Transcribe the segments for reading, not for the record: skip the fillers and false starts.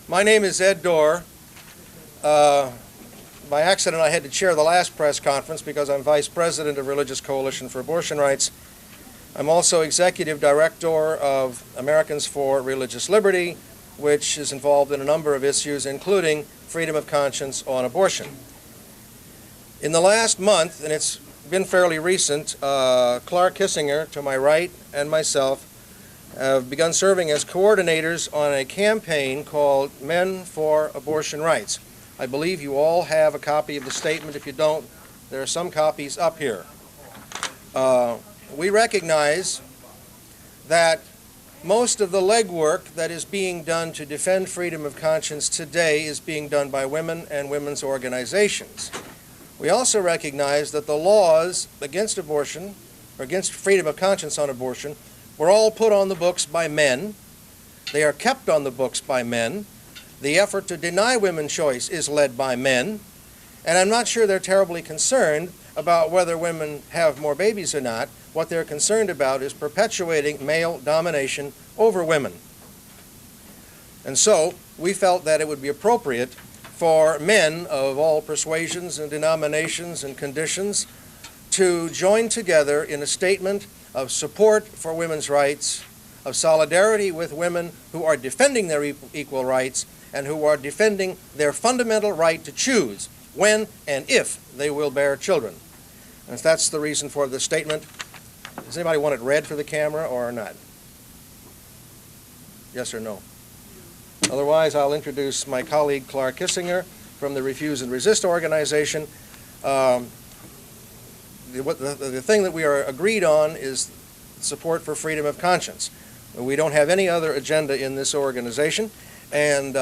My name is Ed Dorr. By accident, I had to chair the last press conference because I'm Vice President of Religious Coalition for Abortion Rights. I'm also Executive Director of Americans for Religious Liberty, which is involved in a number of issues, including freedom of conscience on abortion. In the last month, and it's been fairly recent, Clark Kissinger, to my right, and myself have begun serving as coordinators on a campaign called Men for Abortion Rights. I believe you all have a copy of the statement. If you don't, there are some copies up here. We recognize that most of the legwork that is being done to defend freedom of conscience today is being done by women and women's organizations. We also recognize that the laws against abortion, or against freedom of conscience on abortion, were all put on the books by men. They are kept on the books by men. The effort to deny women choice is led by men. And I'm not sure they're terribly concerned about whether women have more babies or not. What they're concerned about is perpetuating male domination over women. And so we felt that it would be appropriate for men of all persuasions and denominations and conditions to join together in a statement of support for women's rights, of solidarity with women who are defending their equal rights and who are defending their fundamental right to choose when and if they will bear children. And that's the reason for the statement. Does anybody want it read for the camera or not? Yes or no? Otherwise, I'll introduce my colleague Clark Kissinger from the Refuse and Resist organization. The thing that we are agreed on is support for freedom of conscience. We don't have any other agenda in this organization, and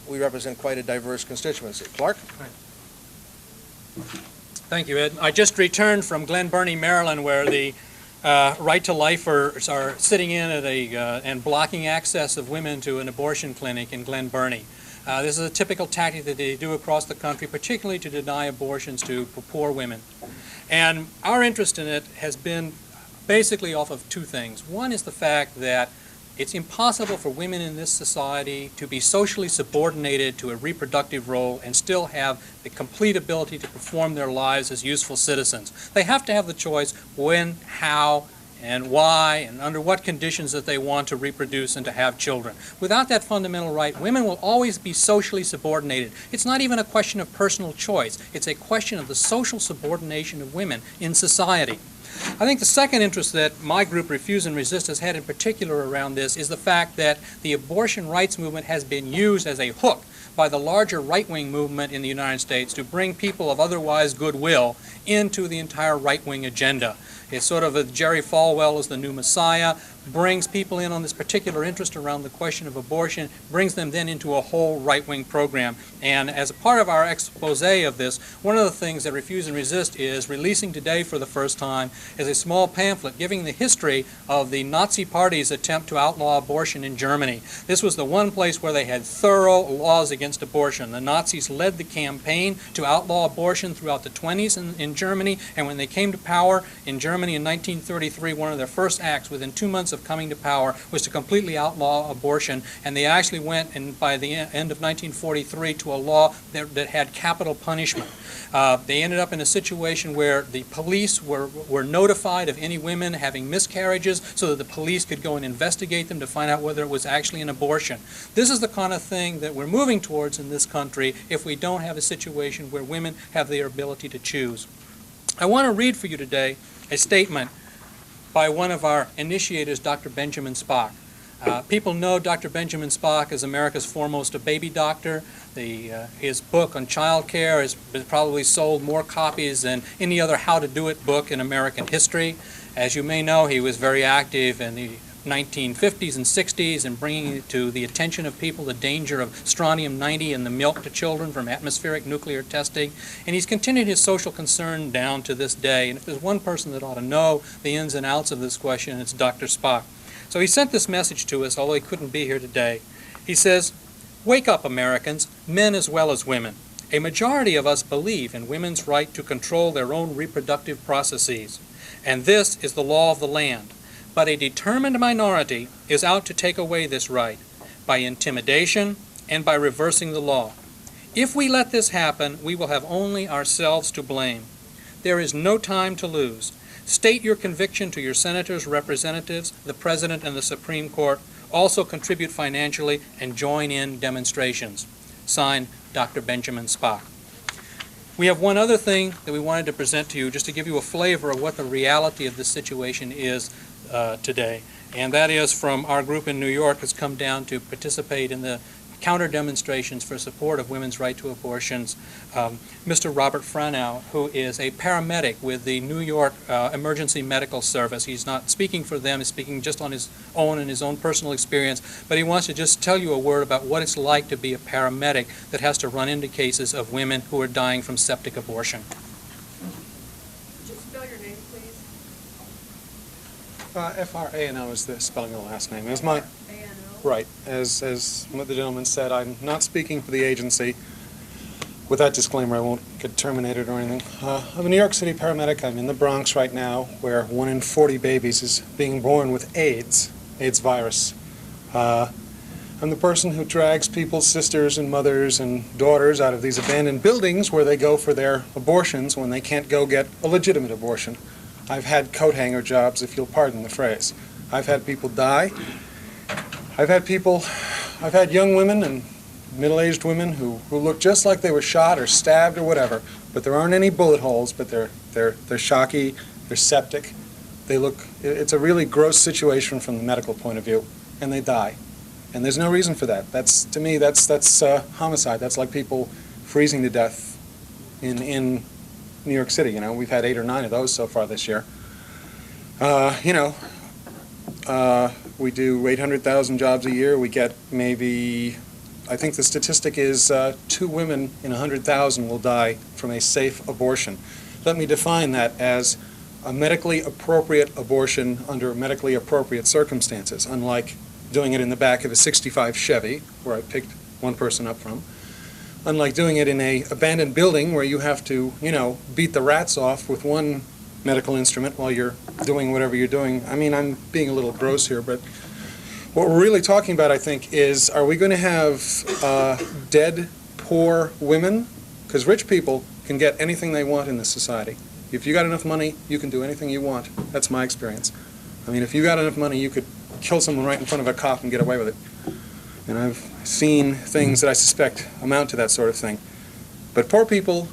we represent quite a diverse constituency. Clark? Thank you, Ed. I just returned from Glen Burnie, Maryland, where the Right to Lifers are sitting in at and blocking access of women to an abortion clinic in Glen Burnie. This is a typical tactic that they do across the country, particularly to deny abortions to poor women. And our interest in it has been basically off of two things. One is the fact that it's impossible for women in this society to be socially subordinated to a reproductive role and still have the complete ability to perform their lives as useful citizens. They have to have the choice when, how, and why, and under what conditions that they want to reproduce and to have children. Without that fundamental right, women will always be socially subordinated. It's not even a question of personal choice. It's a question of the social subordination of women in society. I think the second interest that my group, Refuse and Resist, has had in particular around this is the fact that the abortion rights movement has been used as a hook by the larger right-wing movement in the United States to bring people of otherwise goodwill into the entire right-wing agenda. It's sort of a Jerry Falwell as the new messiah, brings people in on this particular interest around the question of abortion, brings them then into a whole right-wing program. And as a part of our expose of this, one of the things that Refuse and Resist is releasing today for the first time is a small pamphlet giving the history of the Nazi Party's attempt to outlaw abortion in Germany. This was the one place where they had thorough laws against abortion. The Nazis led the campaign to outlaw abortion throughout the 20s in Germany, and when they came to power in Germany in 1933, one of their first acts within 2 months of coming to power was to completely outlaw abortion, and they actually went, and by the end of 1943, to a law that had capital punishment. They ended up in a situation where the police were notified of any women having miscarriages so that the police could go and investigate them to find out whether it was actually an abortion. This is the kind of thing that we're moving towards in this country if we don't have a situation where women have their ability to choose. I want to read for you today a statement by one of our initiators, Dr. Benjamin Spock. People know Dr. Benjamin Spock as America's foremost baby doctor. His book on child care has probably sold more copies than any other how-to-do-it book in American history. As you may know, he was very active in the 1950s and 60s and bringing to the attention of people the danger of strontium-90 in the milk to children from atmospheric nuclear testing. And he's continued his social concern down to this day. And if there's one person that ought to know the ins and outs of this question, it's Dr. Spock. So he sent this message to us, although he couldn't be here today. He says, "Wake up, Americans, men as well as women. A majority of us believe in women's right to control their own reproductive processes. And this is the law of the land. But a determined minority is out to take away this right by intimidation, and by reversing the law. If we let this happen, we will have only ourselves to blame. There is no time to lose. State your conviction to your senators, representatives, the President, and the Supreme Court. Also contribute financially and join in demonstrations. Signed, Dr. Benjamin Spock. We have one other thing that we wanted to present to you, just to give you a flavor of what the reality of this situation is today. And that is from our group in New York has come down to participate in the counter demonstrations for support of women's right to abortions. Mr. Robert Franau, who is a paramedic with the New York Emergency Medical Service. He's not speaking for them, he's speaking just on his own and his own personal experience, but he wants to just tell you a word about what it's like to be a paramedic that has to run into cases of women who are dying from septic abortion. Just spell your name, please. F-R-A-N-O is the spelling of the last name. As my A-N-O. right, as what the gentleman said, I'm not speaking for the agency. With that disclaimer, I won't get terminated or anything. I'm a New York City paramedic. I'm in the Bronx right now, where 1 in 40 babies is being born with AIDS virus. I'm the person who drags people's sisters and mothers and daughters out of these abandoned buildings where they go for their abortions when they can't go get a legitimate abortion. I've had coat hanger jobs, if you'll pardon the phrase. I've had people die. I've had young women and middle-aged women who look just like they were shot or stabbed or whatever, but there aren't any bullet holes, but they're shocky, they're septic. It's a really gross situation from the medical point of view, and they die. And there's no reason for that. To me, that's homicide. That's like people freezing to death in New York City. You know, we've had 8 or 9 of those so far this year. We do 800,000 jobs a year. We get maybe, I think the statistic is 2 women in 100,000 will die from a safe abortion. Let me define that as a medically appropriate abortion under medically appropriate circumstances, unlike doing it in the back of a 65 Chevy, where I picked one person up from, unlike doing it in a abandoned building where you have to, beat the rats off with one medical instrument while you're doing whatever you're doing. I mean, I'm being a little gross here, but what we're really talking about, I think, is are we going to have dead, poor women? Because rich people can get anything they want in this society. If you got enough money, you can do anything you want. That's my experience. I mean, if you got enough money, you could kill someone right in front of a cop and get away with it. And I've seen things that I suspect amount to that sort of thing. But poor people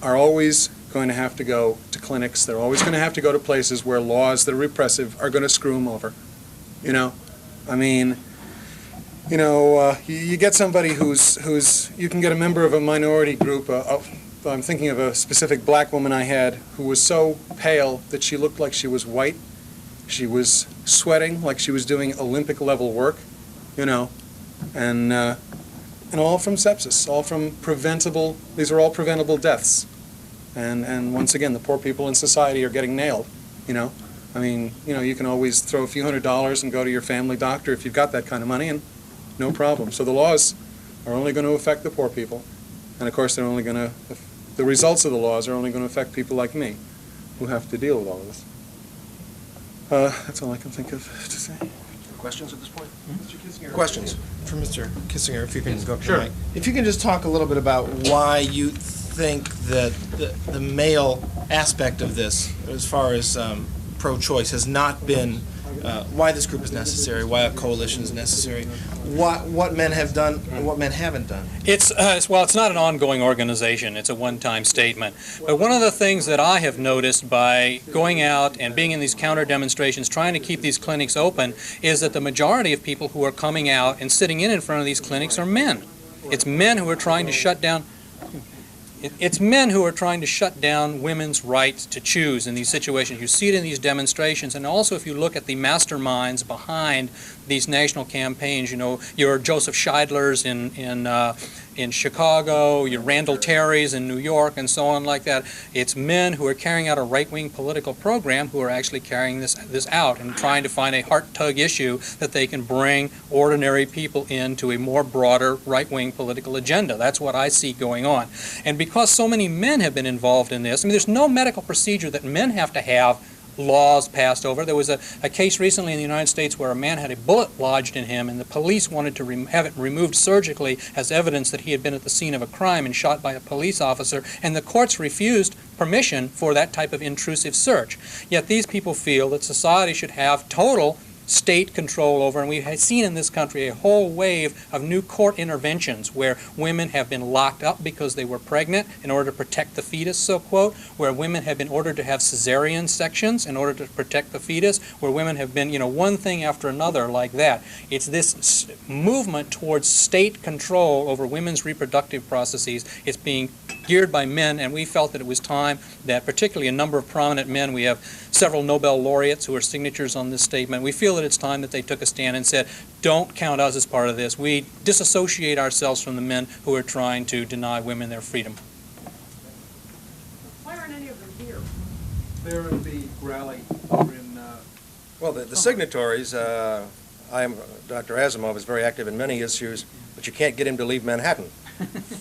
are always going to have to go to clinics. They're always going to have to go to places where laws that are repressive are going to screw them over. I mean, you get somebody who's you can get a member of a minority group. I'm thinking of a specific black woman I had who was so pale that she looked like she was white. She was sweating like she was doing Olympic level work, and all from sepsis, all from preventable. These are all preventable deaths. And once again, the poor people in society are getting nailed, I mean, you can always throw a few $100s and go to your family doctor if you've got that kind of money, and no problem. So the laws are only going to affect the poor people. And of course, the results of the laws are only going to affect people like me, who have to deal with all of this. That's all I can think of to say. Questions at this point? Mr. Kissinger, Questions? For Mr. Kissinger, if you can go up to Sure. the mic. If you can just talk a little bit about why you think that the male aspect of this, as far as pro-choice, has not been, why this group is necessary, why a coalition is necessary, what men have done and what men haven't done. It's not an ongoing organization. It's a one-time statement. But one of the things that I have noticed by going out and being in these counter demonstrations, trying to keep these clinics open, is that the majority of people who are coming out and sitting in front of these clinics are men. It's men who are trying to shut down. It's men who are trying to shut down women's rights to choose in these situations. You see it in these demonstrations, and also if you look at the masterminds behind these national campaigns, your Joseph Scheidlers in Chicago, your Randall Terrys in New York, and so on like that. It's men who are carrying out a right-wing political program who are actually carrying this out and trying to find a heart-tug issue that they can bring ordinary people into a more broader right-wing political agenda. That's what I see going on. And because so many men have been involved in this, I mean, there's no medical procedure that men have to have laws passed over. There was a case recently in the United States where a man had a bullet lodged in him, and the police wanted to have it removed surgically as evidence that he had been at the scene of a crime and shot by a police officer, and the courts refused permission for that type of intrusive search. Yet these people feel that society should have total state control over, and we've seen in this country a whole wave of new court interventions where women have been locked up because they were pregnant in order to protect the fetus, so quote, where women have been ordered to have cesarean sections in order to protect the fetus, where women have been, one thing after another like that. It's this movement towards state control over women's reproductive processes. It's being geared by men, and we felt that it was time that particularly a number of prominent men, we have several Nobel laureates who are signatures on this statement, we feel that it's time that they took a stand and said, don't count us as part of this. We disassociate ourselves from the men who are trying to deny women their freedom. Why aren't any of them here? They're at the rally over in, Well, the signatories, Dr. Asimov is very active in many issues, but you can't get him to leave Manhattan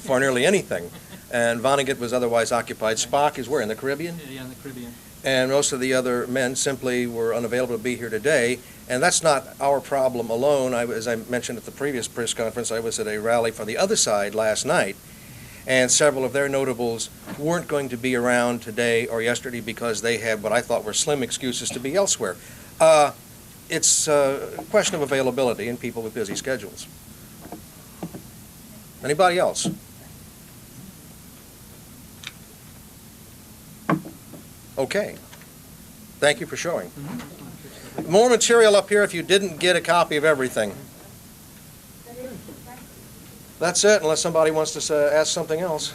for nearly anything. And Vonnegut was otherwise occupied. Spock is where, in the Caribbean? Yeah, in the Caribbean. And most of the other men simply were unavailable to be here today. And that's not our problem alone. As I mentioned at the previous press conference, I was at a rally for the other side last night, and several of their notables weren't going to be around today or yesterday because they had what I thought were slim excuses to be elsewhere. It's a question of availability and people with busy schedules. Anybody else? Okay. Thank you for showing. More material up here if you didn't get a copy of everything. That's it, unless somebody wants to ask something else.